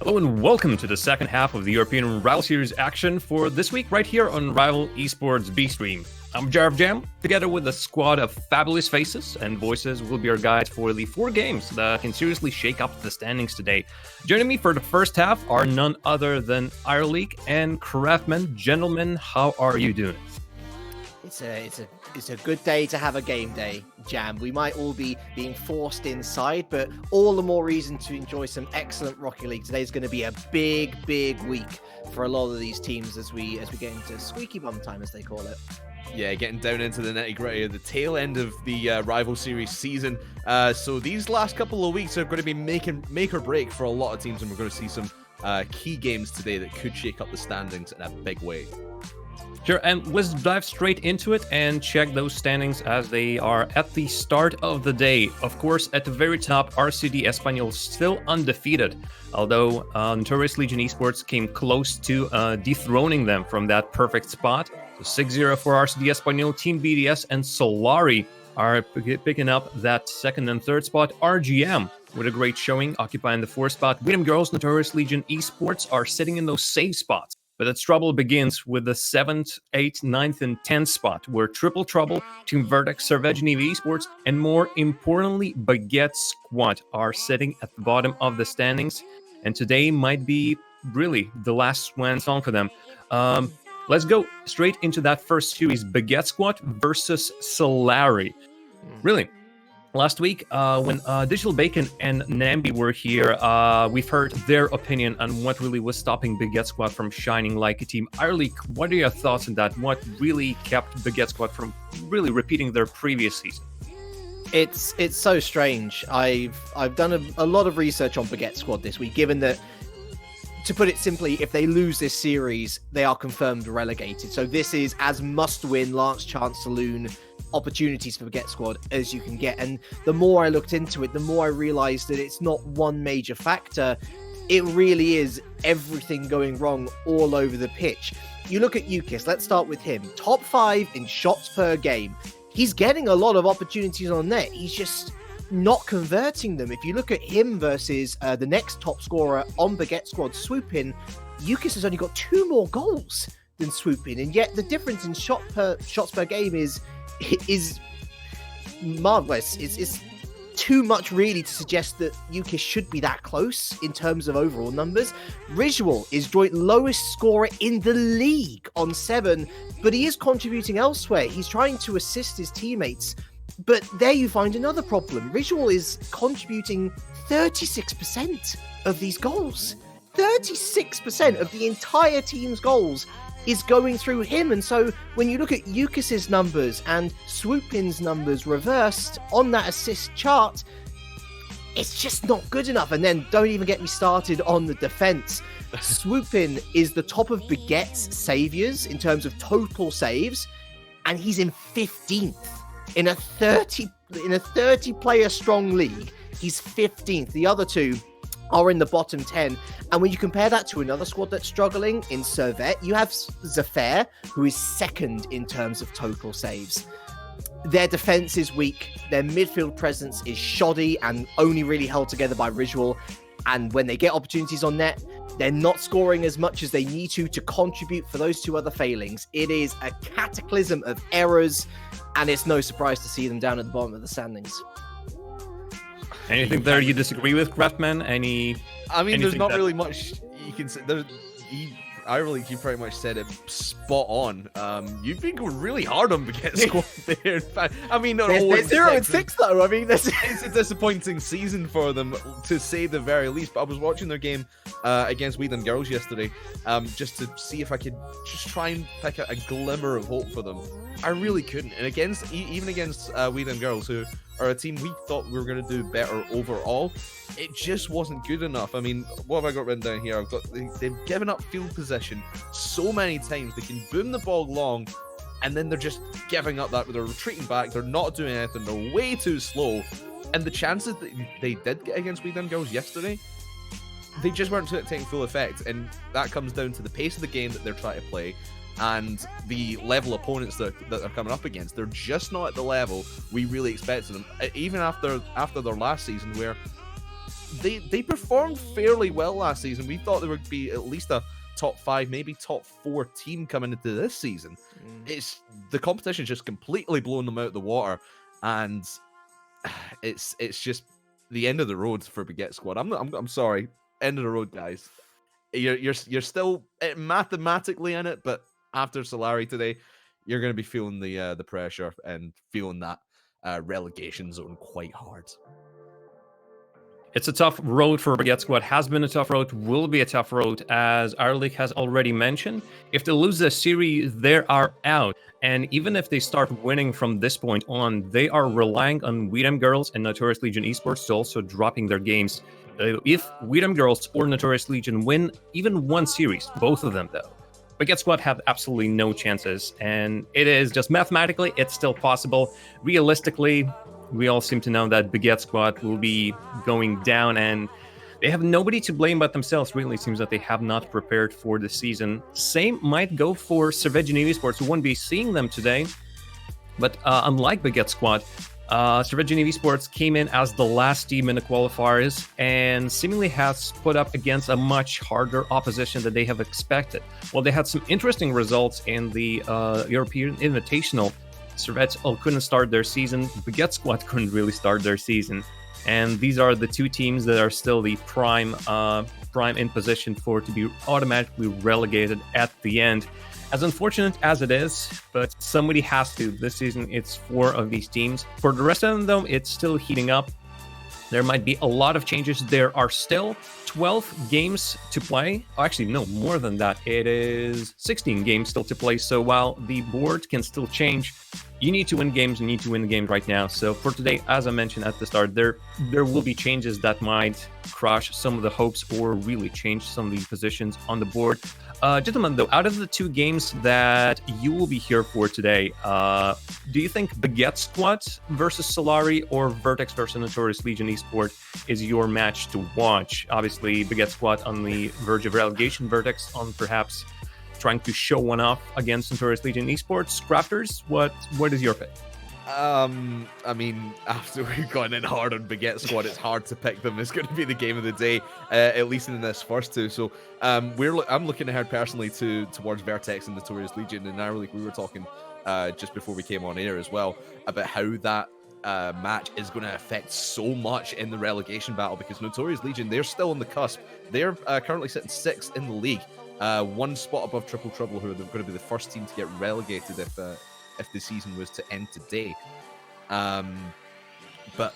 Hello and welcome to the second half of the European Rival Series action for this week right here on Rival Esports B-Stream. I'm Jarv Jam, together with a squad of fabulous faces and voices will be our guides for the 4 games that can seriously shake up the standings today. Joining me for the first half are none other than Ireleak and Craftman. Gentlemen, how are you doing? It's a good day to have a game day, Jam. We might all be being forced inside, but all the more reason to enjoy some excellent Rocket League. Today's going to be a big week for a lot of these teams as we get into squeaky bum time, as they call it. Yeah, getting down into the nitty-gritty of the tail end of the Rival Series season. So these last couple of weeks are going to be make or break for a lot of teams, and we're going to see some key games today that could shake up the standings in a big way. Sure, and let's dive straight into it and check those standings as they are at the start of the day. Of course, at the very top, RCD Espanyol still undefeated, although Notorious Legion Esports came close to dethroning them from that perfect spot. So 6-0 for RCD Espanyol, Team BDS and Solary are picking up that second and third spot. RGM with a great showing, occupying the fourth spot. Freedom Girls, Notorious Legion Esports are sitting in those safe spots. But its trouble begins with the 7th, 8th, 9th, and 10th spot, where Triple Trouble, Team Vertex, Servage Navy Esports, and more importantly, Baguette Squad are sitting at the bottom of the standings. And today might be really the last swan song for them. Let's go straight into that first series, Baguette Squad versus Solary. Really, last week, when Digital Bacon and Nambi were here, we've heard their opinion on what really was stopping Baguette Squad from shining like a team. Ireleak, what are your thoughts on that? What really kept Baguette Squad from really repeating their previous season? It's so strange. I've done a lot of research on Baguette Squad this week, given that, to put it simply, if they lose this series, they are confirmed relegated. So this is as must-win Lance Chance Saloon opportunities for Baguette Squad as you can get. And the more I looked into it, the more I realized that it's not one major factor. It really is everything going wrong all over the pitch. You look at Ukis, let's start with him. Top 5 in shots per game. He's getting a lot of opportunities on net. He's just not converting them. If you look at him versus the next top scorer on Baguette Squad, Swoopin, Ukis has only got 2 more goals than Swoopin, and yet the difference in shots per game is marvelous. It's too much really to suggest that Ukis should be that close in terms of overall numbers. Risual is joint lowest scorer in the league on 7, but he is contributing elsewhere. He's trying to assist his teammates, but there you find another problem. Risual is contributing 36% of these goals. 36% of the entire team's goals is going through him. And so when you look at Ukis's numbers and Swoopin's numbers reversed on that assist chart, it's just not good enough. And then don't even get me started on the defense. Swoopin is the top of Baguette's saviors in terms of total saves, and he's in 15th in a 30 player strong league. He's 15th. The other two are in the bottom 10. And when you compare that to another squad that's struggling in Servette, you have Zafir, who is second in terms of total saves. Their defense is weak. Their midfield presence is shoddy and only really held together by Risual. And when they get opportunities on net, they're not scoring as much as they need to contribute for those 2 other failings. It is a cataclysm of errors, and it's no surprise to see them down at the bottom of the standings. Anything there you disagree with, Craftman? There's not really much you can say. You pretty much said it spot on. You've been going really hard on Baguette Squad there. In fact, they're 0-6 though. It's a disappointing season for them, to say the very least. But I was watching their game against Weedham Girls yesterday, just to see if I could just try and pick a glimmer of hope for them. I really couldn't. And even against Weedham Girls, who are a team we thought we were going to do better overall, it just wasn't good enough. What have I got written down here? They've given up field possession so many times. They can boom the ball long, and then they're just giving up that. They're retreating back. They're not doing anything. They're way too slow. And the chances that they did get against Weedham Girls yesterday, they just weren't taking full effect. And that comes down to the pace of the game that they're trying to play, and the level opponents that they're coming up against. They're just not at the level we really expected them. Even after their last season, where they performed fairly well last season. We thought there would be at least a top 5, maybe top 4 team coming into this season. It's the competition just completely blown them out of the water, and it's just the end of the road for Baguette Squad. I'm sorry, end of the road, guys. You're still mathematically in it, but after Solary today, you're going to be feeling the pressure and feeling that relegation zone quite hard. It's a tough road for Baguette Squad. Has been a tough road, will be a tough road, as our league has already mentioned. If they lose this series, they are out. And even if they start winning from this point on, they are relying on Weedham Girls and Notorious Legion Esports to also dropping their games. If Weedham Girls or Notorious Legion win even one series, both of them though, Baguette Squad have absolutely no chances. And it is just mathematically, it's still possible. Realistically, we all seem to know that Baguette Squad will be going down, and they have nobody to blame but themselves. Really, it seems that they have not prepared for the season. Same might go for Cervejini Esports, who won't be seeing them today. But unlike Baguette Squad, Cervejini Esports came in as the last team in the qualifiers and seemingly has put up against a much harder opposition than they have expected. Well, they had some interesting results in the European Invitational. Cervejini couldn't start their season. Baguette Squad couldn't really start their season. And these are the two teams that are still the prime in position to be automatically relegated at the end. As unfortunate as it is, but somebody has to. This season, it's 4 of these teams. For the rest of them, though, it's still heating up. There might be a lot of changes. There are still 12 games to play. Actually, no, more than that. It is 16 games still to play. So while the board can still change, you need to win games. You need to win the game right now. So for today, as I mentioned at the start, there will be changes that might crush some of the hopes or really change some of the positions on the board. Gentlemen, though, out of the 2 games that you will be here for today, do you think Baguette Squad versus Solary or Vertex versus Notorious Legion Esports is your match to watch? Obviously, Baguette Squad on the verge of relegation, Vertex on perhaps trying to show one off against Notorious Legion Esports. Crafters, what is your pick? I mean, after we've gone in hard on Baguette Squad, it's hard to pick them. It's going to be the game of the day, at least in this first 2. So I'm looking ahead personally towards Vertex and Notorious Legion, and we were talking just before we came on air as well about how that match is going to affect so much in the relegation battle, because Notorious Legion, they're still on the cusp. They're currently sitting 6th in the league, 1 spot above Triple Trouble, who are going to be the first team to get relegated if the season was to end today. But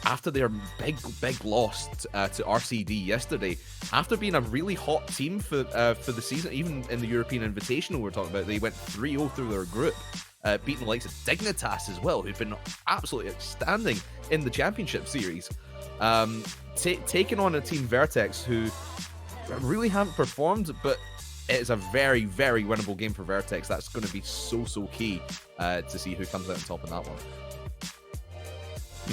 after their big loss to RCD yesterday, after being a really hot team for the season, even in the European Invitational we're talking about, they went 3-0 through their group, beating the likes of Dignitas as well, who've been absolutely outstanding in the championship series. Taking on a team Vertex who really haven't performed, but it's a very, very winnable game for Vertex. That's going to be so key to see who comes out on top in that one.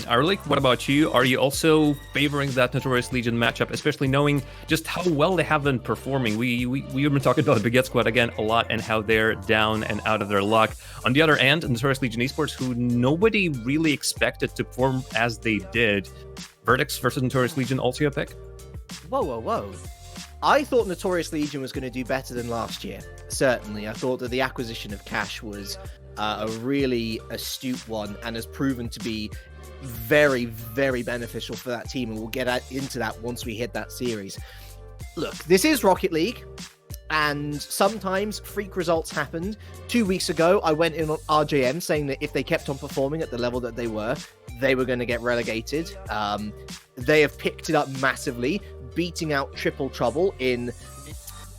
Arlik, what about you? Are you also favoring that Notorious Legion matchup, especially knowing just how well they have been performing? We've been talking about the Baguette Squad again a lot and how they're down and out of their luck. On the other end, Notorious Legion Esports, who nobody really expected to perform as they did. Vertex versus Notorious Legion, also your pick? Whoa. I thought Notorious Legion was going to do better than last year. Certainly. I thought that the acquisition of Cash was a really astute one and has proven to be very, very beneficial for that team. And we'll get into that once we hit that series. Look, this is Rocket League, and sometimes freak results happened. 2 weeks ago, I went in on RJM saying that if they kept on performing at the level that they were going to get relegated. They have picked it up massively, beating out Triple Trouble in...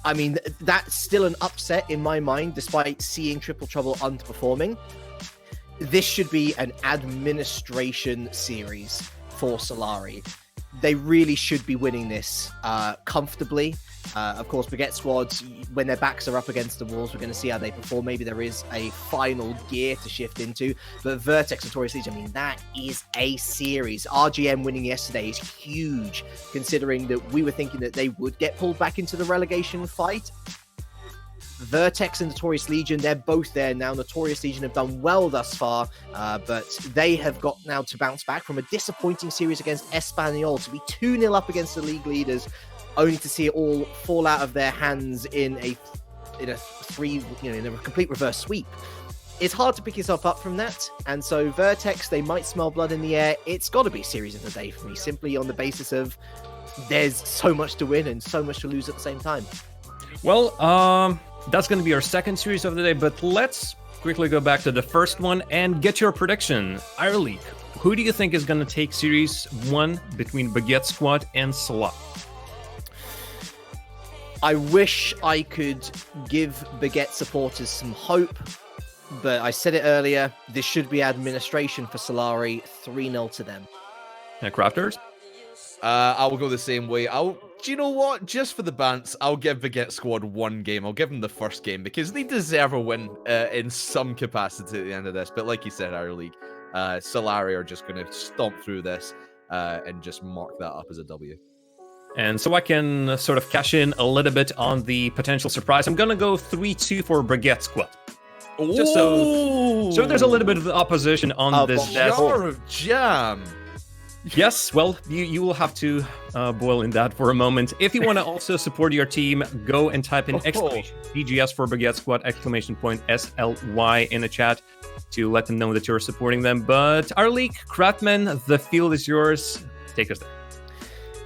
I mean, that's still an upset in my mind, despite seeing Triple Trouble underperforming. This should be an administration series for Solary. They really should be winning this comfortably. Of course, Baguette Squads, when their backs are up against the walls, we're going to see how they perform. Maybe there is a final gear to shift into. But Vertex, Notorious Legion, I mean, that is a series. RGM winning yesterday is huge, considering that we were thinking that they would get pulled back into the relegation fight. Vertex and Notorious Legion, they're both there now. Notorious Legion have done well thus far, but they have got now to bounce back from a disappointing series against Espanyol to be 2-0 up against the league leaders, only to see it all fall out of their hands in a complete reverse sweep. It's hard to pick yourself up from that, and so Vertex, they might smell blood in the air. It's got to be series of the day for me, simply on the basis of there's so much to win and so much to lose at the same time. Well, that's going to be our second series of the day, but let's quickly go back to the first one and get your prediction. Our League, who do you think is going to take Series 1 between Baguette Squad and Solary? I wish I could give Baguette supporters some hope, but I said it earlier, this should be administration for Solary, 3-0 to them. Crafters? I will go the same way. Do you know what? Just for the bants, I'll give Baguette Squad one game. I'll give them the first game because they deserve a win in some capacity at the end of this. But like you said, our league, Solary are just going to stomp through this and just mark that up as a W. And so I can sort of cash in a little bit on the potential surprise. I'm going to go 3-2 for Baguette Squad. Just so there's a little bit of opposition on this desk. Jar of jam. Yes, well, you will have to boil in that for a moment. If you want to also support your team, go and type in exclamation BGS for Baguette Squad, exclamation point SLY in the chat to let them know that you're supporting them. But our league, Craftman, the field is yours. Take us there.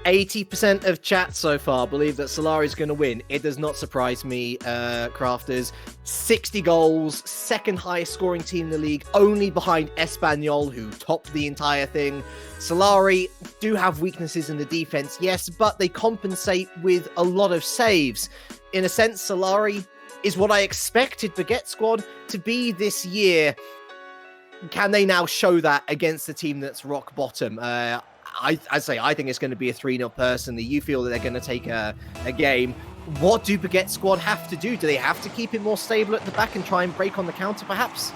80% of chat so far believe that Solary is going to win. It does not surprise me, Crafters. 60 goals, second highest scoring team in the league, only behind Espanyol, who topped the entire thing. Solary do have weaknesses in the defense, yes, but they compensate with a lot of saves. In a sense, Solary is what I expected Baguette Squad to be this year. Can they now show that against the team that's rock bottom? I think it's going to be a 3-0 personally. You feel that they're going to take a game. What do Baguette Squad have to do? Do they have to keep it more stable at the back and try and break on the counter, perhaps?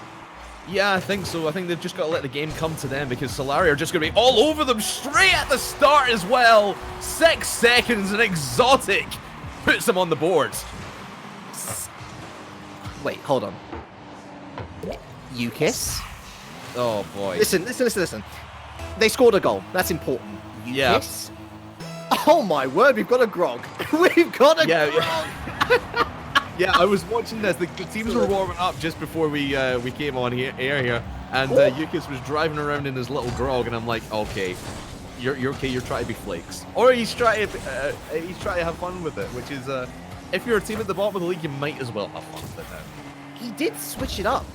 Yeah, I think so. I think they've just got to let the game come to them because Solary are just going to be all over them straight at the start as well. 6 seconds and Exotic puts them on the board. Wait, hold on. UKIS? Oh, boy. Listen. They scored a goal. That's important. UKIS? Yeah. Oh, my word. We've got a grog. We've got a grog. Yeah. Yeah, I was watching this. The teams were warming up just before we came on air here, and UKIS was driving around in his little grog, and I'm like, okay, you're okay. You're trying to be flakes, or he's trying to have fun with it. Which is, if you're a team at the bottom of the league, you might as well have fun with it now. He did switch it up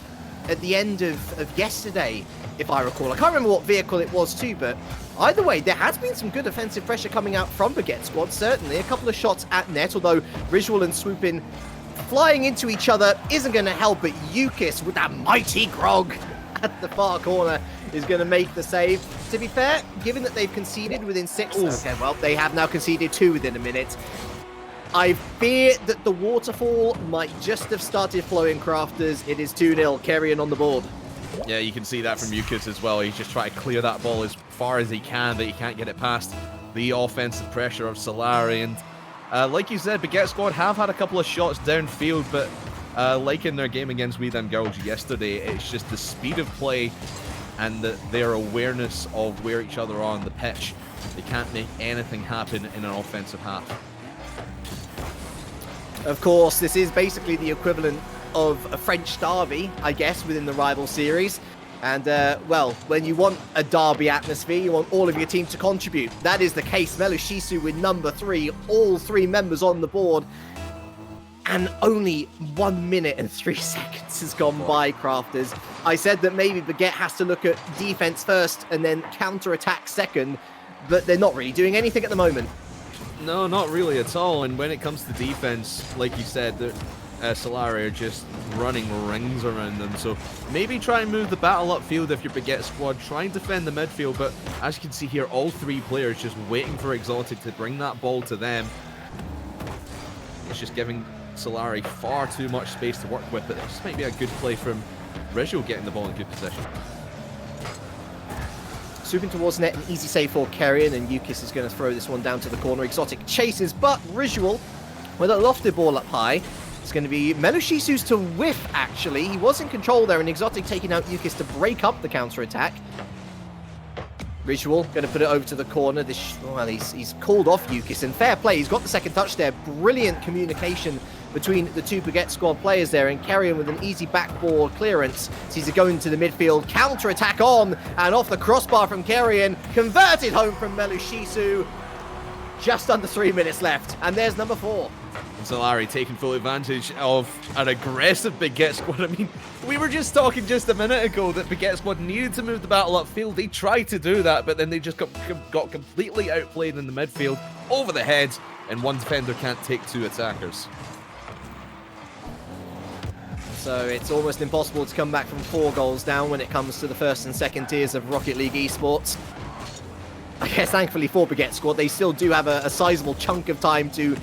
at the end of yesterday, if I recall. I can't remember what vehicle it was too, but either way, there has been some good offensive pressure coming out from Baguette Squad, certainly. A couple of shots at net, although Visual and Swoopin flying into each other isn't going to help, but UKIS with that mighty grog at the far corner is going to make the save. To be fair, given that they've conceded within 6... Okay, well, they have now conceded 2 within a minute. I fear that the waterfall might just have started flowing, Crafters. It is 2-0, Carrion on the board. Yeah, you can see that from UKIS as well. He's just trying to clear that ball as far as he can, but he can't get it past the offensive pressure of Solary. And like you said, Baguette Squad have had a couple of shots downfield, but like in their game against We Them Girls yesterday, it's just the speed of play and their awareness of where each other are on the pitch. They can't make anything happen in an offensive half. Of course, this is basically the equivalent of a French derby, I guess, within the rival series. And, well, when you want a derby atmosphere, you want all of your team to contribute. That is the case. Melushisu with number 3, all 3 members on the board. And only 1 minute and 3 seconds has gone by, Crafters. I said that maybe Baguette has to look at defense first and then counter-attack second, but they're not really doing anything at the moment. No, not really at all. And when it comes to defense, like you said, Solary are just running rings around them. So maybe try and move the battle upfield if you're Baguette Squad. Try and defend the midfield. But as you can see here, all 3 players just waiting for Exotic to bring that ball to them. It's just giving Solary far too much space to work with. But this might be a good play from Rizzo getting the ball in good position. Swooping towards net, an easy save for Carrion, and UKIS is going to throw this one down to the corner. Exotic chases, but Visual with a lofted ball up high It's going to be Melushisu's to whiff, actually. He was in control there, and Exotic taking out Yukis to break up the counter-attack. Ritual going to put it over to the corner. Well, he's called off Yukis, and fair play. He's got the second touch there. Brilliant communication between the two Baguette squad players there, and Carrion with an easy backboard clearance. Sees it going to the midfield. Counter-attack on, and off the crossbar from Carrion. Converted home from Melushisu. Just under 3 minutes left, and there's number 4. Solary taking full advantage of an aggressive Baguette squad. I mean, we were just talking just a minute ago that Baguette squad needed to move the battle upfield. They tried to do that, but then they just got completely outplayed in the midfield, over the head, and one defender can't take 2 attackers. So it's almost impossible to come back from 4 goals down when it comes to the first and second tiers of Rocket League Esports. I guess thankfully for Baguette squad, they still do have a sizable chunk of time to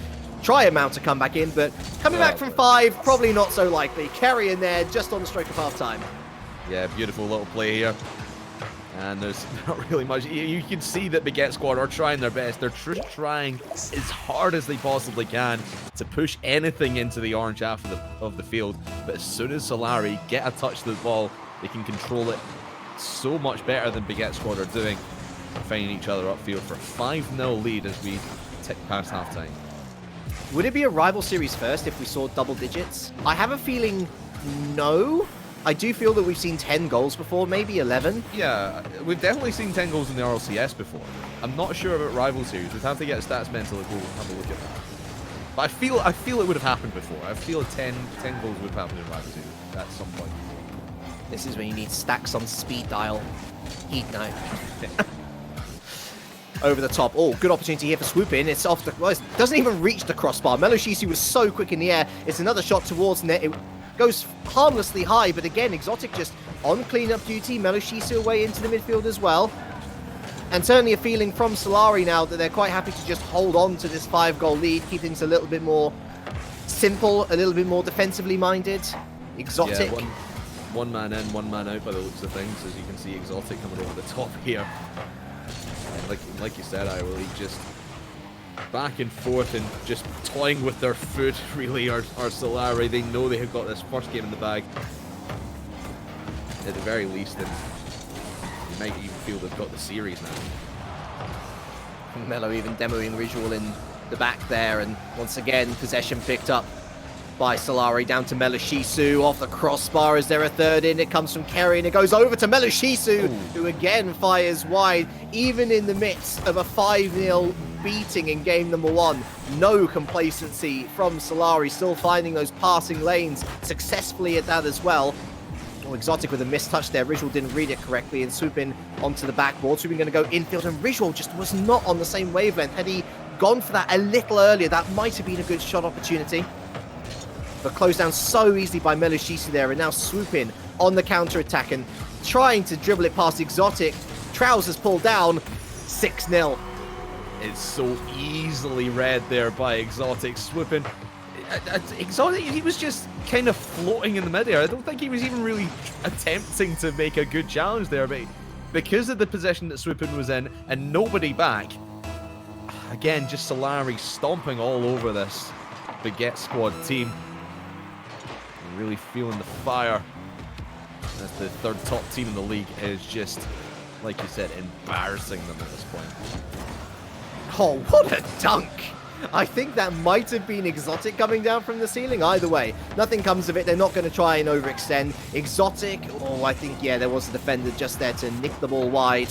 try and mount a comeback in, but coming back from 5, probably not so likely. Carry in there just on the stroke of half-time. Yeah, beautiful little play here. And there's not really much. You can see that Baguette squad are trying their best. They're trying as hard as they possibly can to push anything into the orange half of the field. But as soon as Solary get a touch of the ball, they can control it so much better than Baguette squad are doing, finding each other upfield for a 5-0 lead as we tick past half-time. Would it be a rival series first if we saw double digits? I have a feeling no. I do feel that we've seen 10 goals before, maybe 11. Yeah, we've definitely seen 10 goals in the RLCS before. I'm not sure about rival series. We'd have to get a stats mental to go have a look at that. But I feel it would have happened before. I feel 10 goals would have happened in rival series at some point. This is when you need stacks on speed dial. Heat now. Over the top. Oh, good opportunity here for swoop in. It's off the... Well, it doesn't even reach the crossbar. Melushisu was so quick in the air. It's another shot towards net. It goes harmlessly high, but again, Exotic just on cleanup duty. Melushisu away into the midfield as well. And certainly a feeling from Solary now that they're quite happy to just hold on to this 5-goal lead, keep things a little bit more simple, a little bit more defensively minded. Exotic. Yeah, one man in, one man out by the looks of things, as you can see Exotic coming over the top here. Like you said, Iroly, just back and forth and just toying with their foot, really, are Solary. They know they have got this first game in the bag, at the very least, and you might even feel they've got the series now. Melo even demoing Visual in the back there, and once again, possession picked up by Solary down to Melushisu. Off the crossbar, is there a third in? It comes from Kerry and it goes over to Melushisu, who again fires wide, even in the midst of a 5-0 beating in game number 1. No complacency from Solary, still finding those passing lanes successfully at that as well. Oh, Exotic with a missed touch there. Visual didn't read it correctly and swooping onto the backboard. Swooping going to go infield, and Visual just was not on the same wavelength. Had he gone for that a little earlier, that might have been a good shot opportunity. But closed down so easily by Melushisu there, and now swooping on the counter-attack and trying to dribble it past Exotic. Trousers pulled down, 6-0. It's so easily read there by Exotic. Swooping. Exotic, he was just kind of floating in the midair. I don't think he was even really attempting to make a good challenge there, but because of the position that Swooping was in and nobody back, again, just Solary stomping all over this Baguette squad team. Really feeling the fire as the third top team in the league is just, like you said, embarrassing them at this point. Oh, what a dunk! I think that might have been Exotic coming down from the ceiling. Either way, nothing comes of it. They're not going to try and overextend. Exotic, oh, I think, yeah, there was a defender just there to nick the ball wide.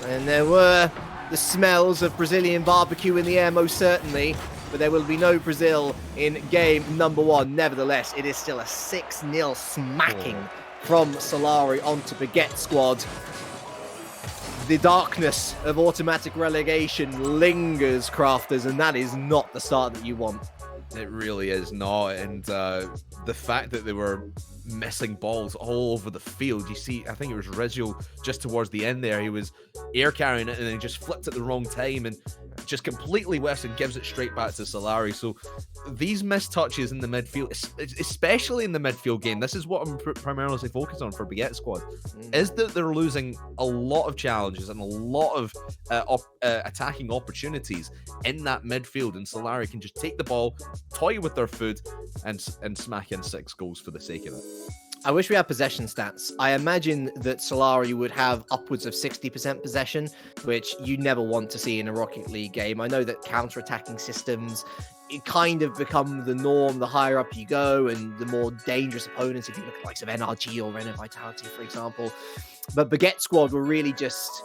And there were the smells of Brazilian barbecue in the air, most certainly. But there will be no Brazil in game number 1. Nevertheless, it is still a 6-0 smacking from Solary onto Baguette squad. The darkness of automatic relegation lingers, crafters, and that is not the start that you want. It really is not, and the fact that they were missing balls all over the field. You see, I think it was Rizzo just towards the end there. He was air carrying it and then he just flipped at the wrong time, and just completely whiffs and gives it straight back to Solary. So these missed touches in the midfield, especially in the midfield game, this is what I'm primarily focused on for Baguette Squad, is that they're losing a lot of challenges and a lot of attacking opportunities in that midfield, and Solary can just take the ball, toy with their food, and smack in 6 goals for the sake of it. I wish we had possession stats. I imagine that Solary would have upwards of 60% possession, which you never want to see in a Rocket League game. I know that counter-attacking systems, it kind of become the norm the higher up you go and the more dangerous opponents, if you look at the likes of NRG or Renault Vitality, for example. But Baguette Squad were really just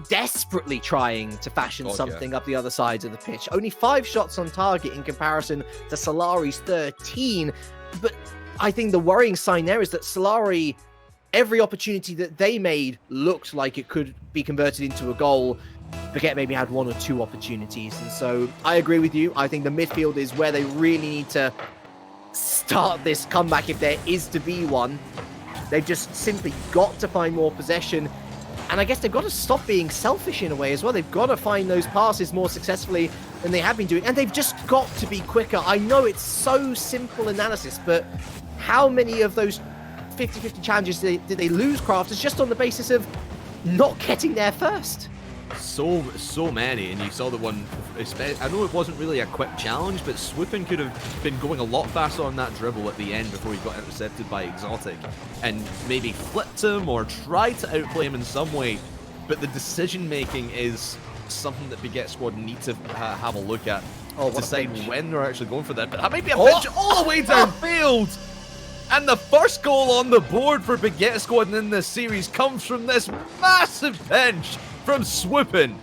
desperately trying to fashion something up the other sides of the pitch. Only 5 shots on target in comparison to Solary's 13. But I think the worrying sign there is that Solary, every opportunity that they made looked like it could be converted into a goal. Baguette maybe had 1 or 2 opportunities. And so I agree with you. I think the midfield is where they really need to start this comeback if there is to be one. They've just simply got to find more possession. And I guess they've got to stop being selfish in a way as well. They've got to find those passes more successfully than they have been doing. And they've just got to be quicker. I know it's so simple analysis, but how many of those 50-50 challenges did they lose, Crafters, just on the basis of not getting there first? So many, and you saw the one, I know it wasn't really a quick challenge, but Swoopin could have been going a lot faster on that dribble at the end before he got intercepted by Exotic, and maybe flipped him or tried to outplay him in some way, but the decision making is something that Baguette Squad need to have a look at to decide when they're actually going for that. But that might be a pitch all the way downfield! And the first goal on the board for Baguette Squad in this series comes from this massive pinch from Swoopin.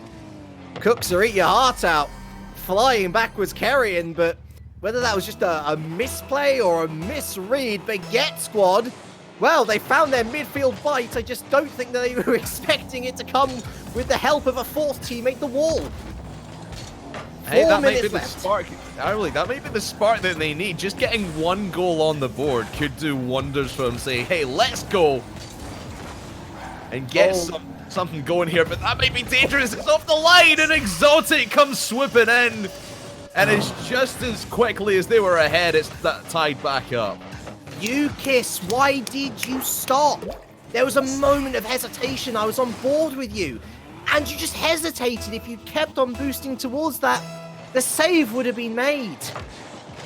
Cooks are eat your heart out, flying backwards carrying, but whether that was just a misplay or a misread, Baguette Squad, well, they found their midfield bite. I just don't think that they were expecting it to come with the help of a fourth teammate, the wall. Hey, that might be the spark. That might be the spark that they need. Just getting 1 goal on the board could do wonders for them. Saying, "Hey, let's go and get something going here." But that might be dangerous. It's off the line, and Exotic comes swooping in, and it's just as quickly as they were ahead, it's tied back up. Kiss, why did you stop? There was a moment of hesitation. I was on board with you. And you just hesitated. If you kept on boosting towards that, the save would have been made.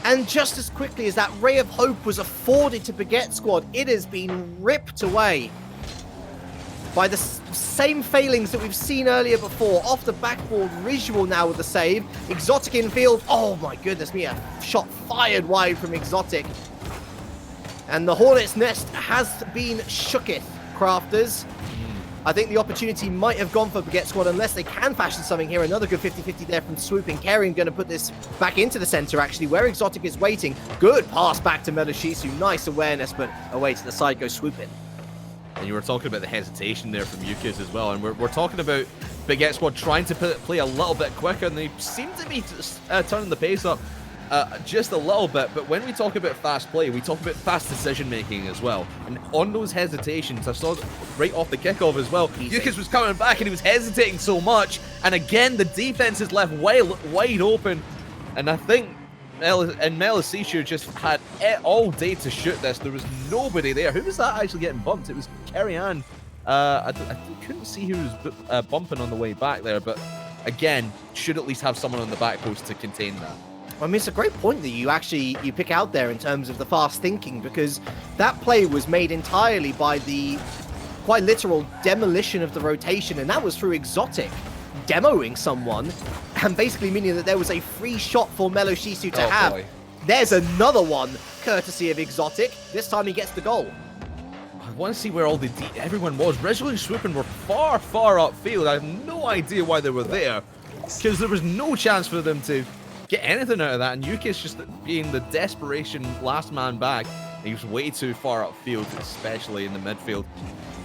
And just as quickly as that ray of hope was afforded to Baguette Squad, it has been ripped away by the same failings that we've seen earlier before. Off the backboard, Risual now with the save. Exotic infield. Oh my goodness me, a shot fired wide from Exotic. And the Hornet's Nest has been shooketh, Crafters. I think the opportunity might have gone for Baguette Squad unless they can fashion something here. Another good 50-50 there from Swooping. Carrying going to put this back into the center, actually, where Exotic is waiting. Good pass back to Melishisu. Nice awareness, but away to the side goes Swooping. And you were talking about the hesitation there from Yukis as well. And we're talking about Baguette Squad trying to play a little bit quicker, and they seem to be turning the pace up just a little bit. But when we talk about fast play, we talk about fast decision making as well. And on those hesitations, I saw right off the kickoff as well, Yukis was coming back and he was hesitating so much, and again the defense is left wide open. And I think Melishisu just had all day to shoot this. There was nobody there. Who was that actually getting bumped? It was Kerry-Ann. I couldn't see who was bumping on the way back there, but again, should at least have someone on the back post to contain that. I mean, it's a great point that you pick out there in terms of the fast thinking, because that play was made entirely by the quite literal demolition of the rotation, and that was through Exotic demoing someone, and basically meaning that there was a free shot for Melishisu to have. Boy. There's another one, courtesy of Exotic. This time he gets the goal. I want to see where all everyone was. Risual and Swoopin were far upfield. I have no idea why they were there, because there was no chance for them to get anything out of that, and Yuki's just being the desperation last man back. He was way too far upfield, especially in the midfield.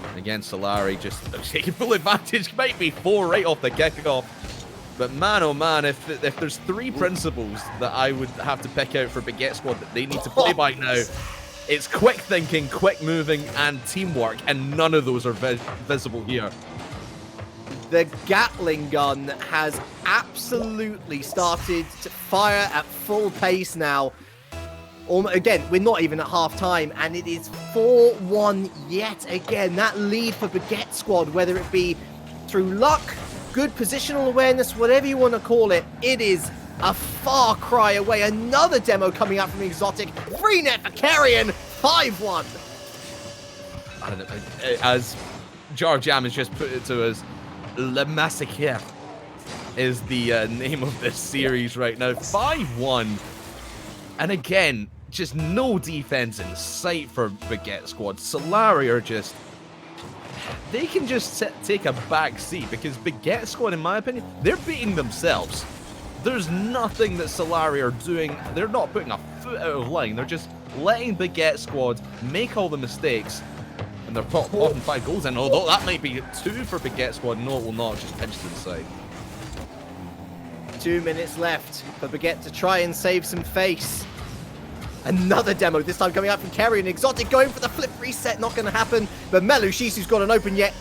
And again, Solary just taking full advantage. Might be 4 right off the kickoff. But man, oh man, if there's 3 principles that I would have to pick out for Baguette Squad that they need to play by now, it's quick thinking, quick moving, and teamwork, and none of those are visible here. The Gatling gun has absolutely started to fire at full pace now. Again, we're not even at half time, and it is 4-1 yet again. That lead for Baguette squad, whether it be through luck, good positional awareness, whatever you want to call it, it is a far cry away. Another demo coming out from Exotic. Free net for Carrion, 5-1. As Jar Jam has just put it to us, Le Massacre is the name of this series right now. 5-1. And again, just no defense in sight for Baguette squad. Solary are just... They can just take a back seat because Baguette squad, in my opinion, they're beating themselves. There's nothing that Solary are doing. They're not putting a foot out of line. They're just letting Baguette squad make all the mistakes. And they're popping 5 goals in. Although that might be 2 for Baguette squad. No, it will not. Just pinched to the side. 2 minutes left for Baguette to try and save some face. Another demo, this time coming out from Carrion. Exotic going for the flip reset, not going to happen. But Melu Shisu's got an open yet.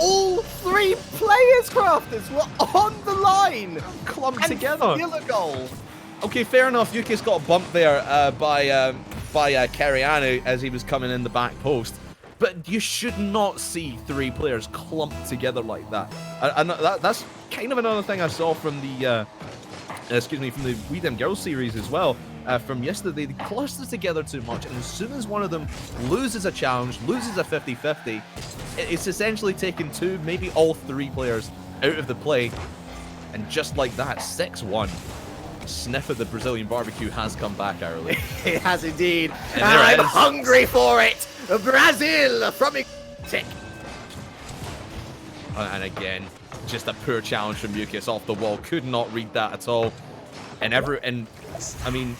All 3 players, Crafters, were on the line. Clumped together. Still a goal. Okay, fair enough. Yukis got bumped there by Carrion as he was coming in the back post. But you should not see 3 players clumped together like that. And that's kind of another thing I saw from the from the We Them Girls series as well. From yesterday, they cluster together too much, and as soon as one of them loses a challenge, loses a 50-50, it's essentially taken 2, maybe all 3 players out of the play, and just like that, 6-1. Sniff of the Brazilian barbecue has come back, Ireland. It has indeed, and I'm hungry for it! Brazil from Exotic! And again, just a poor challenge from Yukis off the wall, could not read that at all. And I mean,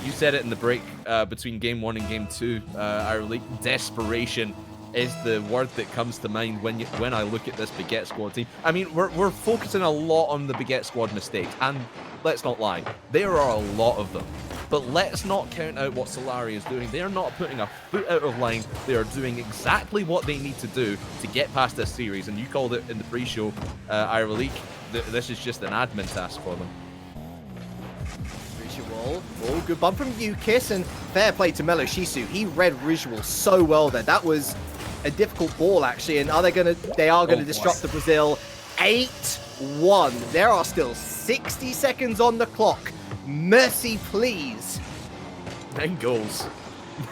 you said it in the break between Game 1 and Game 2, Ireland. Desperation is the word that comes to mind when I look at this Baguette squad team. I mean, we're focusing a lot on the Baguette squad mistakes, and let's not lie, there are a lot of them. But let's not count out what Solary is doing. They are not putting a foot out of line. They are doing exactly what they need to do to get past this series. And you called it in the pre-show, Ireland. This is just an admin task for them. Oh, good bump from Yukis, and fair play to Melo Shisu. He read Ritual so well there. That was a difficult ball, actually, and they are gonna disrupt the Brazil. 8-1. There are still 60 seconds on the clock. Mercy, please. 9 goals.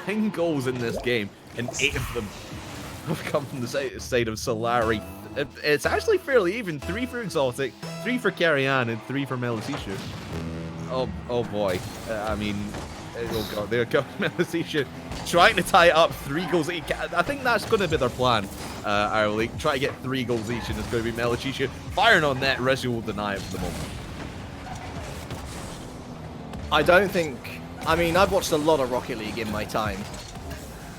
9 goals in this game, and 8 of them have come from the side of Solary. It's actually fairly even. 3 for Exotic, 3 for Carrion, and 3 for Melisishu. Oh boy. I mean, oh god, there goes Melisishu trying to tie it up. 3 goals each. I think that's going to be their plan, Ireland. Try to get 3 goals each, and it's going to be Melisishu firing on net. Rezu will deny it for the moment. I mean, I've watched a lot of Rocket League in my time.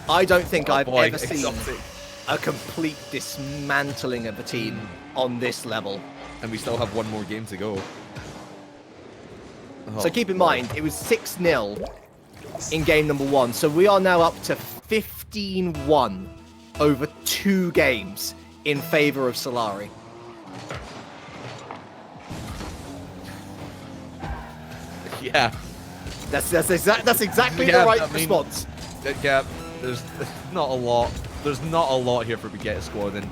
I don't think I've ever seen a complete dismantling of a team on this level. And we still have 1 more game to go. So keep in mind, it was 6-0 in game number 1. So we are now up to 15-1 over 2 games in favor of Solary. Yeah. That's exactly the right response. Yeah, there's not a lot. There's not a lot here for Baguette squad, and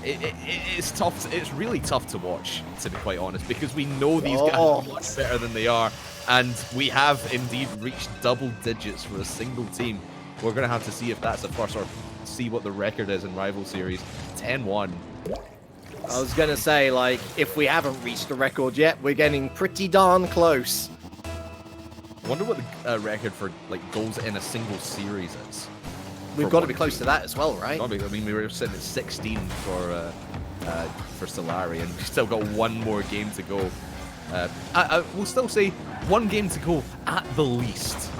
it's tough. It's really tough to watch, to be quite honest, because we know these guys are much better than they are, and we have indeed reached double digits for a single team. We're gonna have to see if that's a first, or see what the record is in rival series. 10-1. I was gonna say, like, if we haven't reached the record yet, we're getting pretty darn close. I wonder what the record for like goals in a single series is. We've got to be close to that as well, right? I mean, we were sitting at 16 for Solary, and we've still got 1 more game to go. We'll still say 1 game to go at the least.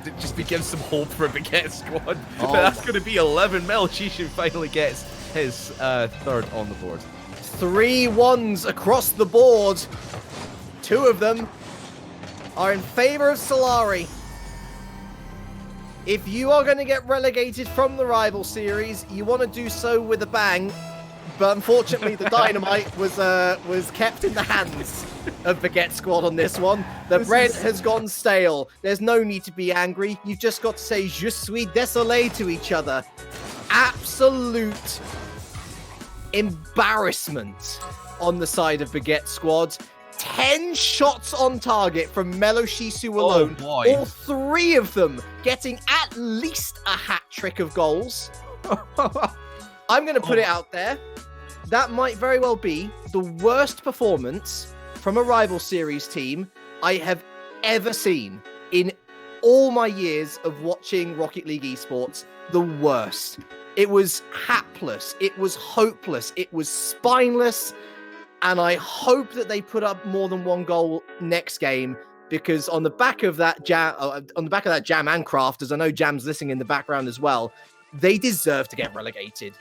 It just gives some hope for a Baguette squad. But that's going to be 11. Melisishu finally gets his 3rd on the board. 3 1s across the board. 2 of them are in favor of Solary. If you are going to get relegated from the rival series, you want to do so with a bang. but unfortunately the dynamite was kept in the hands of Baguette Squad on this one. The bread has gone stale. There's no need to be angry. You've just got to say "Je suis désolé" to each other. Absolute embarrassment on the side of Baguette Squad. 10 shots on target from Melo Shisu alone. All 3 of them getting at least a hat trick of goals. I'm going to put it out there. That might very well be the worst performance from a rival series team I have ever seen in all my years of watching Rocket League Esports. The worst. It was hapless. It was hopeless. It was spineless. And I hope that they put up more than 1 goal next game, because on the back of that Jam and Craft, as I know Jam's listening in the background as well, they deserve to get relegated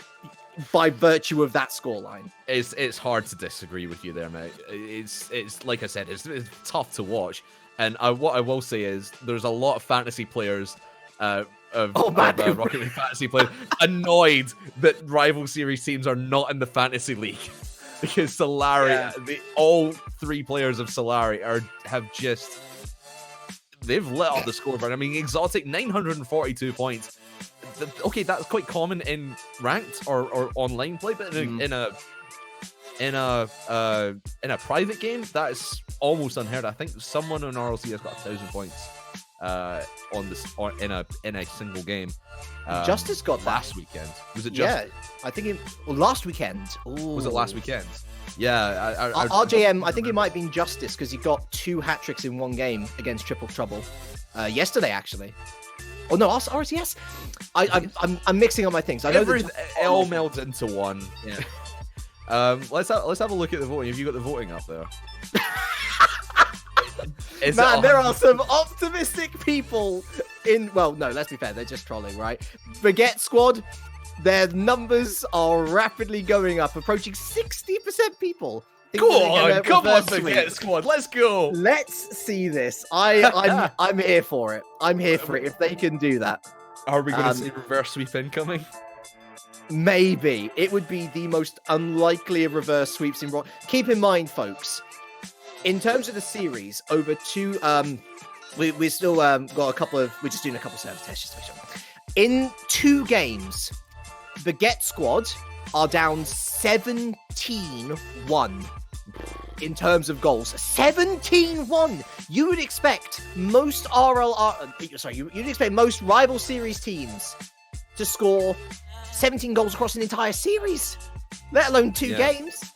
by virtue of that scoreline. It's hard to disagree with you there, mate. It's like I said, it's tough to watch. And what I will say is there's a lot of fantasy players Rocket League fantasy players annoyed that rival series teams are not in the fantasy league. Because Solary, all 3 players of Solary they've lit up the scoreboard. I mean, Exotic 942 points. Okay, that's quite common in ranked or online play, but in a private game, that is almost unheard of. I think someone on RLC has got 1,000 points in a single game. Justice got that last weekend. Was it just? Yeah, I think last weekend. Ooh. Was it last weekend? Yeah. RJM, I think it might have been Justice, because he got 2 hat tricks in 1 game against Triple Trouble yesterday, actually. Oh no, RCS. I'm mixing up my things. I know it all melds into one. Yeah. Let's have a look at the voting. Have you got the voting up there? Man, there are some optimistic people in... Well, no, let's be fair. They're just trolling, right? Baguette Squad, their numbers are rapidly going up, approaching 60% people. Come on, Baguette Squad. Let's go. Let's see this. I'm here for it. I'm here for it if they can do that. Are we going to see reverse sweep incoming? Maybe. It would be the most unlikely of reverse sweeps in Rock. Keep in mind, folks, in terms of the series, over 2, we still got a couple of, we're just doing a couple of service tests just to make sure. In 2 games, Baguette Squad are down 17-1 in terms of goals. 17-1. You would expect most you'd expect most rival series teams to score 17 goals across an entire series, let alone 2 games.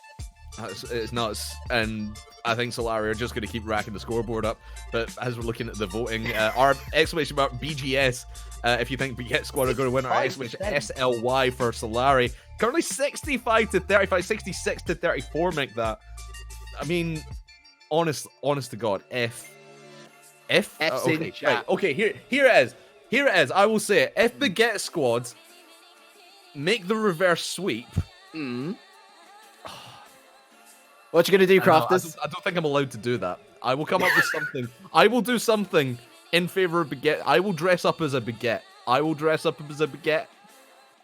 It's nuts, and I think Solary are just going to keep racking the scoreboard up. But as we're looking at the voting, our exclamation mark BGS, if you think Baguette Squad are going to win, our exclamation SLY for Solary. Currently 65 to 35, 66 to 34 make that. I mean, honest to God, okay, right, okay, here it is. I will say it. If Baguette Squad make the reverse sweep, what you gonna do, Crafters? I don't think I'm allowed to do that. I will come up with something. I will do something in favor of Baguette. I will dress up as a Baguette.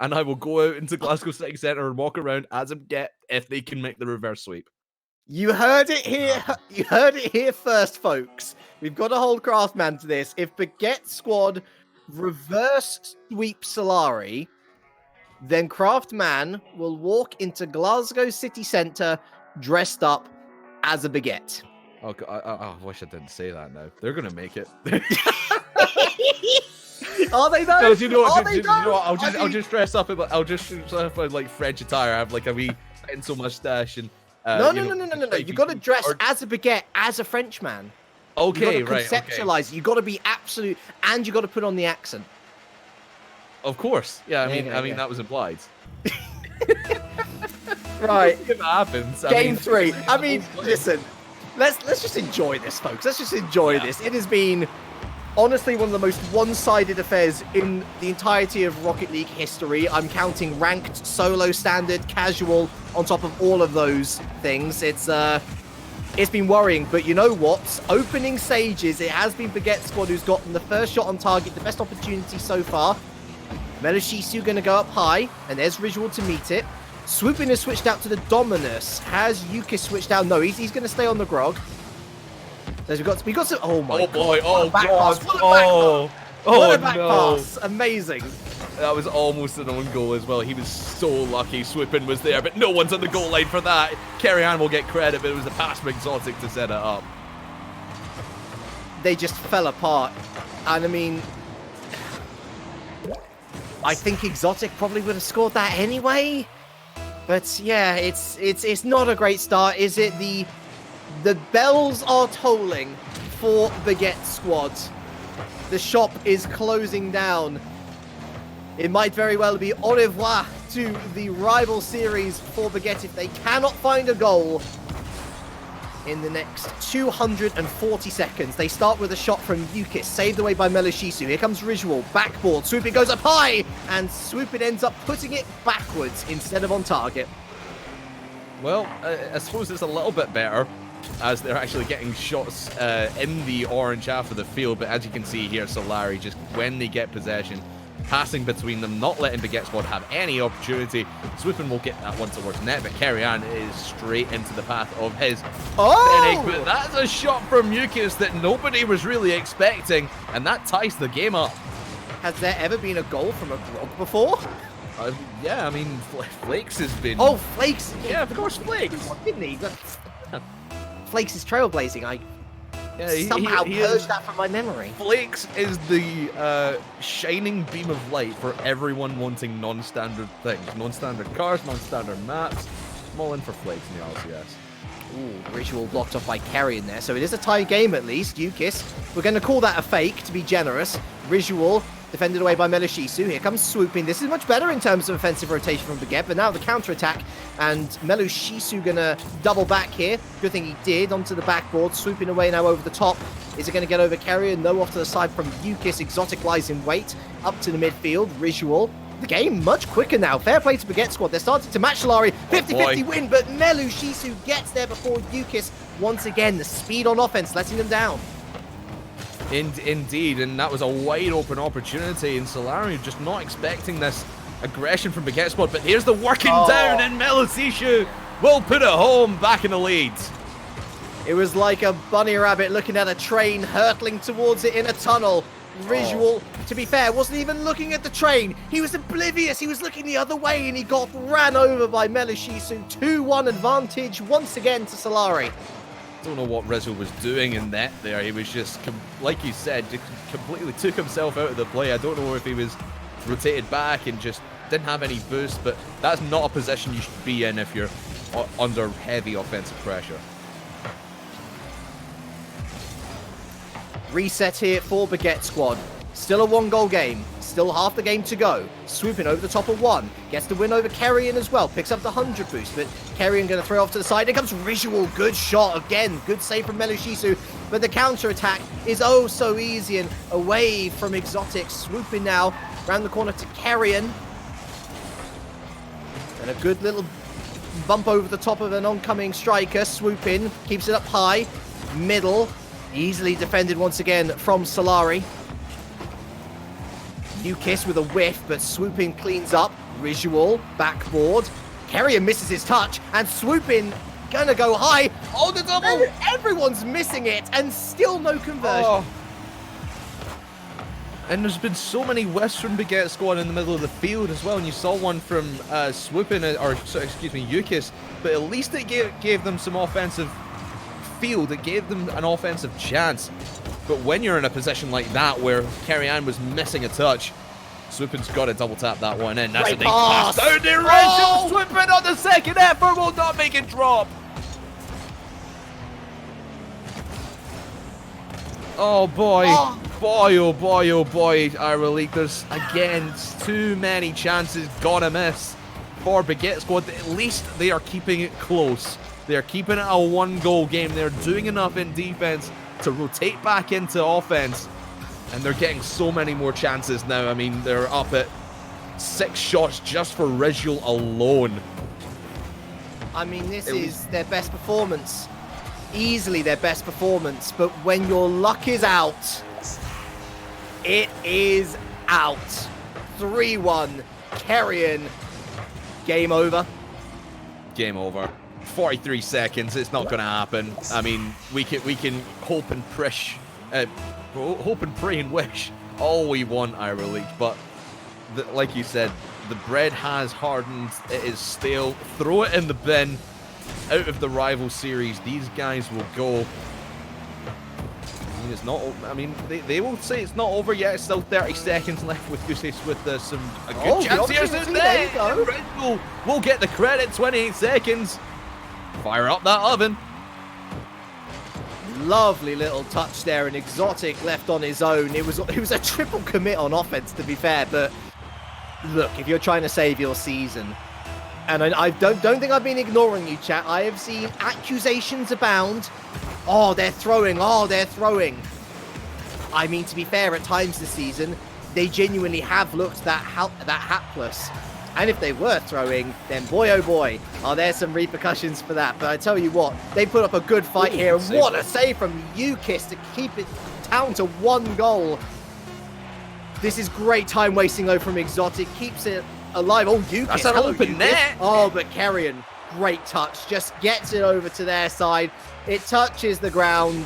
And I will go out into Glasgow City Centre and walk around as a Baguette if they can make the reverse sweep. You heard it here. You heard it here first, folks. We've got to hold Craftman to this. If Baguette Squad reverse sweep Solary, then Craftman will walk into Glasgow City Centre dressed up as a Baguette. Oh, I wish I didn't say that now. They're going to make it. Are they though? No, do you know what? I'll just dress up in like French attire. I have like a wee pencil mustache and no. You got to dress as a Baguette, as a Frenchman. Okay, you gotta conceptualize. You got to be absolute, and you got to put on the accent. Of course, yeah. I mean that was implied. Right. If it happens. Game 3. I mean, listen. Let's just enjoy this, folks. Let's just enjoy this. It has been honestly one of the most one-sided affairs in the entirety of Rocket League history. I'm counting ranked, solo, standard, casual on top of all of those things. It's been worrying, but you know what? Opening stages, it has been Baguette Squad who's gotten the first shot on target, the best opportunity so far. Melo Shisu going to go up high, and there's Ritual to meet it. Swooping has switched out to the Dominus. Has Yukis switched out? No, he's going to stay on the Grog. So we got some. Oh my boy! God. Oh god! What a back no! pass. Amazing. That was almost an own goal as well. He was so lucky. Swoopin was there, but no one's on the goal line for that. Kerry-Ann will get credit, but it was a pass from Exotic to set it up. They just fell apart, and I mean, I think Exotic probably would have scored that anyway. But yeah, it's not a great start, is it? The bells are tolling for Baguette squad. The shop is closing down. It might very well be au revoir to the rival series for Baguette if they cannot find a goal in the next 240 seconds. They start with a shot from Yukis, saved away by Meloshisu. Here comes Risual, backboard. Swoopin goes up high, and Swoopin ends up putting it backwards instead of on target. Well, I suppose it's a little bit better as they're actually getting shots in the orange half of the field, but as you can see here, Solary, just when they get possession, passing between them, not letting Baguette squad have any opportunity. Swoopin will get that one towards net, but Kerry-Ann is straight into the path of his Fennec. But that's a shot from Yukis that nobody was really expecting, and that ties the game up. Has there ever been a goal from a Grog before? Yeah, I mean, Flakes has been... Oh, Flakes! Yeah, of course, Flakes. Didn't he? Flakes is trailblazing. I Yeah, somehow purged that from my memory. Flakes is the shining beam of light for everyone wanting non-standard things. Non-standard cars, non-standard maps. I'm all in for Flakes in the LCS. Ooh, Ritual blocked off by Kerry in there, so it is a tie game at least. Yukis, we're going to call that a fake, to be generous. Ritual defended away by Meloshisu. Here comes Swooping. This is much better in terms of offensive rotation from Baguette, but now the counter-attack, and Meloshisu going to double back here. Good thing he did, onto the backboard. Swooping away now over the top. Is it going to get over Carrier? No, off to the side from Yukis. Exotic lies in wait. Up to the midfield. Ritual. The game much quicker now. Fair play to Baguette squad. They're starting to match Solary. 50-50 win, but Meloshisu gets there before Yukis. Once again, the speed on offense letting them down. Indeed, and that was a wide open opportunity, and Solary just not expecting this aggression from Baguette squad, but here's the working down, and Meloshisu will put it home, back in the lead. It was like a bunny rabbit looking at a train hurtling towards it in a tunnel. Ritual, to be fair, wasn't even looking at the train. He was oblivious. He was looking the other way, and he got ran over by Meloshisu. 2-1 advantage once again to Solary. Don't know what Rizzo was doing in that there. He was just, like you said, just completely took himself out of the play. I don't know if he was rotated back and just didn't have any boost, but that's not a position you should be in if you're under heavy offensive pressure. Reset here for Baguette squad. Still a one-goal game. Still half the game to go. Swooping over the top of one. Gets the win over Kerrion as well. Picks up the 100 boost, but Kerrion going to throw off to the side. Here comes Ritual. Good shot again. Good save from Meloshisu. But the counter-attack is oh so easy and away from Exotic. Swooping now around the corner to Kerrion. And a good little bump over the top of an oncoming striker. Swooping. Keeps it up high. Middle. Easily defended once again from Solary. Yukis with a whiff, but Swooping cleans up. Ritual, backboard. Kerrion misses his touch, and Swooping gonna go high. Oh, the double! Everyone's missing it, and still no conversion. Oh. And there's been so many whiffs from Baguette squad in the middle of the field as well, and you saw one from Swooping, or excuse me, Yukis, but at least it gave them some offensive field. It gave them an offensive chance. But when you're in a position like that where Kerry-Ann was missing a touch, Swoopin's got to double tap that one in. That's a big pass down the range. Swoopin on the second effort will not make it drop. Oh boy. Oh. Boy, oh boy, oh boy, Ira League. There's again too many chances gonna miss for Baguette squad. At least they are keeping it close. They're keeping it a one-goal game. They're doing enough in defense to rotate back into offense, and they're getting so many more chances now. I mean, they're up at 6 shots just for Ritual alone. I mean, this is their best performance. Easily their best performance, but when your luck is out, it is out. 3-1, Kerrion, game over. game over. 43 seconds. It's not going to happen. I mean, we can hope and pray and wish all we want, Ira League, but like you said, the bread has hardened. It is stale. Throw it in the bin. Out of the rival series, these guys will go. I mean, it's not. I mean, they will say it's not over yet. It's still 30 seconds left with Gooses with a good chance here. There you go. Red Bull will get the credit. 28 seconds. Fire up that oven. Lovely little touch there, and Exotic left on his own. It was a triple commit on offense, to be fair. But look, if you're trying to save your season, and I don't think I've been ignoring you, chat. I have seen accusations abound. Oh, they're throwing. Oh, they're throwing. I mean, to be fair, at times this season, they genuinely have looked that hapless. And if they were throwing, then boy, oh boy, are there some repercussions for that. But I tell you what, they put up a good fight here. And what a save from UKIS to keep it down to 1 goal. This is great time wasting though from Exotic. Keeps it alive. Oh, UKIS. That's an open net. Oh, but Carrion, great touch. Just gets it over to their side. It touches the ground.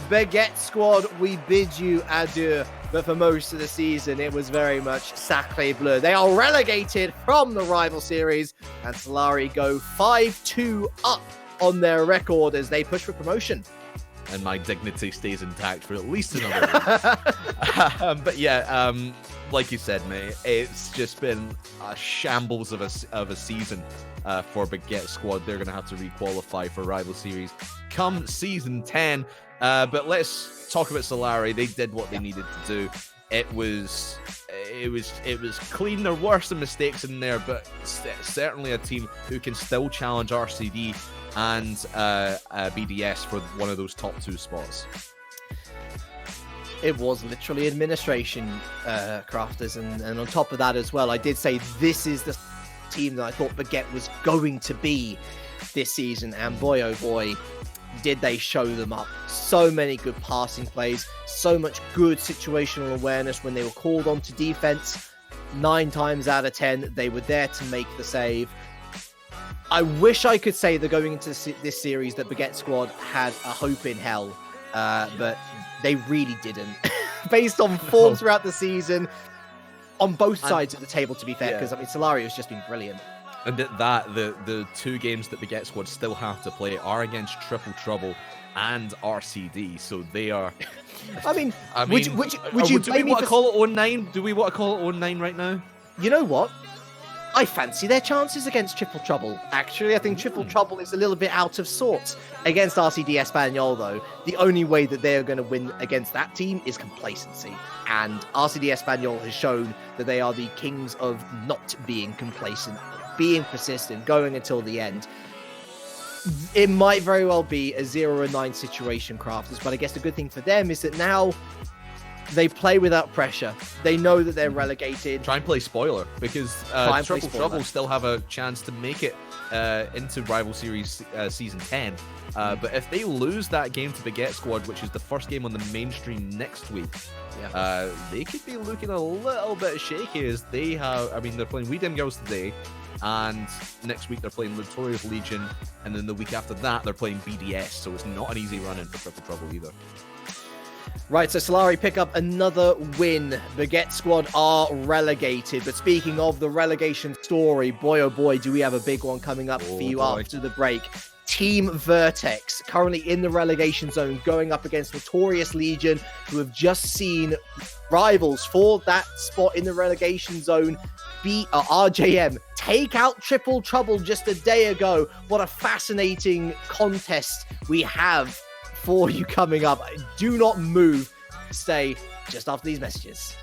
Baguette squad, we bid you adieu. But for most of the season, it was very much sacre bleu. They are relegated from the rival series, and Solary go 5-2 up on their record as they push for promotion. And my dignity stays intact for at least another week. But yeah, like you said, mate, it's just been a shambles of a season for Baguette squad. They're going to have to re-qualify for rival series come season 10. But let's talk about Solary. They did what they needed to do. It was clean. There were some mistakes in there, but certainly a team who can still challenge RCD and BDS for one of those top 2 spots. It was literally administration, Crafters, and on top of that as well, I did say this is the team that I thought Baguette was going to be this season, and boy oh boy, did they show them up. So many good passing plays, so much good situational awareness when they were called on to defense. 9 times out of 10, they were there to make the save. I wish I could say that going into this series that Baguette squad had a hope in hell, but they really didn't. Based on form throughout the season, on both sides of the table, to be fair, because I mean, Solary has just been brilliant. And the 2 games that Baguette squad still have to play are against Triple Trouble and RCD, so they are. I mean, would you do we want to call it 0-9? Do we want to call it 0-9 right now? You know what? I fancy their chances against Triple Trouble. Actually, I think Triple Trouble is a little bit out of sorts against RCD Espanyol, though. The only way that they are going to win against that team is complacency. And RCD Espanyol has shown that they are the kings of not being complacent, being persistent, going until the end. It might very well be a 0-9 situation, Crafters, but I guess the good thing for them is that now they play without pressure. They know that they're relegated. Try and play spoiler, because Triple Trouble still have a chance to make it into Rival Series Season 10. But if they lose that game to Baguette Squad, which is the first game on the mainstream next week, they could be looking a little bit shaky, as they have, I mean, they're playing We Dem Girls today, and next week they're playing Notorious Legion, and then the week after that they're playing BDS, so it's not an easy run-in for Triple Trouble either. Right, so Solary pick up another win. Baguette squad are relegated. But speaking of the relegation story, boy oh boy, do we have a big one coming up for you after the break. Team Vertex, currently in the relegation zone, going up against Notorious Legion, who have just seen rivals for that spot in the relegation zone, RJM, take out Triple Trouble just a day ago. What a fascinating contest we have for you coming up. Do not move. Stay just after these messages.